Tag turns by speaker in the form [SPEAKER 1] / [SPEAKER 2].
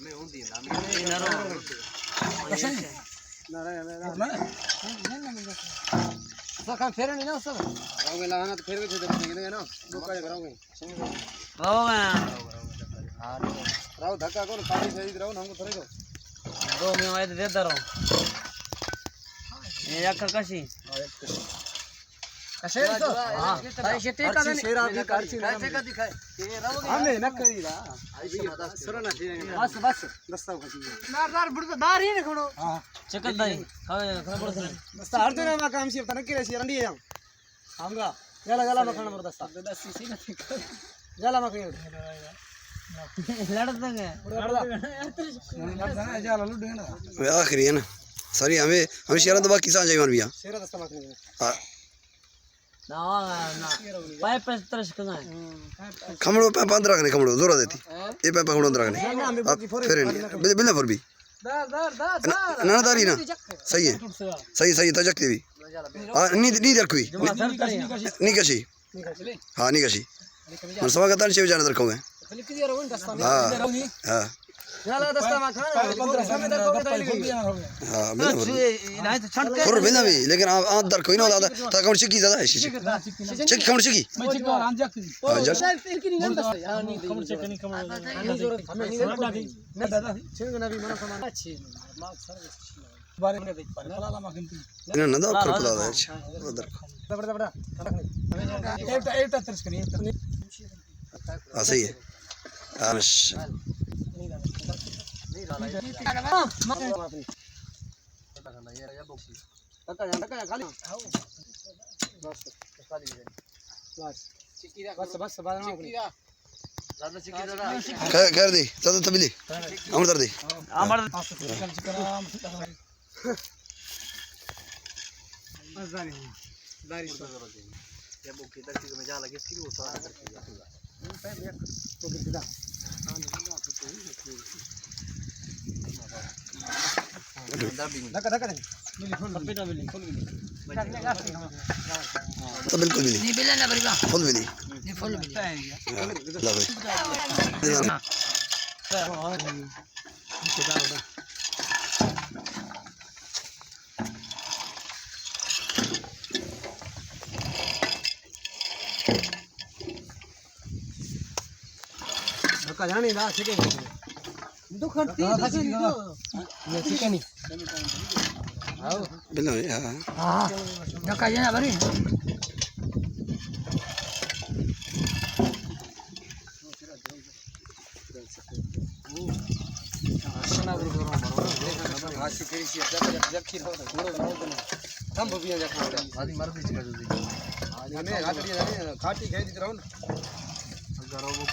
[SPEAKER 1] हमें होंदी है ना सब काम फेरे नहीं ना सब आओगे लगाना तो फेर के थे देंगे ना दो काले कराओगे रहोगे हां रहो धक्का करो पानी सही रहो हमको थोड़े दो दो में आए दे दे रहो ये एक कशी कशे तो हां ताई शेती का नहीं शेरा भी करची कैसे का दिखाए ये रहोगे हमें न करीला सुरना बस बस दस्ता कशी नार बुड़ दार ही न खड़ो हां चकत दाई खबर से दस्ता अर्जुन मा काम से तने के सी रंडी हम हमगा गला गला मखण बर दस्ता दस्ती सी न गला मखण लड़त दंगे वे आखिरी है ना सॉरी हमें शेरा तो बाकी सा जाईवान भैया शेरा दस्ता मखण हां ना ना पाइप तरस कना है खमड़ो पे 15 रखने खमड़ो जोरा देती ये पे खमड़ो रखने फिर बिना फर भी ना दारी ना सही है सही तो जकती भी हां नी रखवी नी कशी हां नी कशी मन सवा का तान से जाने रखोगे हां हां जाला दस्ता मा खाना 15 समय तक को हां नहीं तो छंड के बिना भी लेकिन अंदर कोई ना दादा ता कौन चिकी ज्यादा है चिकी कौन चिकी हां जक हां नहीं कौन चिकी नहीं कौन हमें ना दादा छिंगना भी मन समान अच्छी मार्क सर्विस बारे में देख पा लाला मा गंती ना ना ऊपर खुला है उधर बड़ा एक तरस करिए हां सही है हां कर दी तबली अमर दी अमर या बुक की तरफ में जा लगे इसकी वो सारा करके तो बिल्कुल धक्का तो बिल्कुल भी नहीं बिल्ला ना बरीबा फुल भी नहीं फुल भी ला भाई धक्का जाने ना ठीक है दुखती ये चिकनी आओ बिल्ला हां हां धक्का जाना बरी आसना गुरु करो मारो हासी करी सी जखी रहो थम भबिया जखा आदि मर भी चिका जल्दी आज हमें घाटी जाने घाटी खाई दी रहो ना गरो वो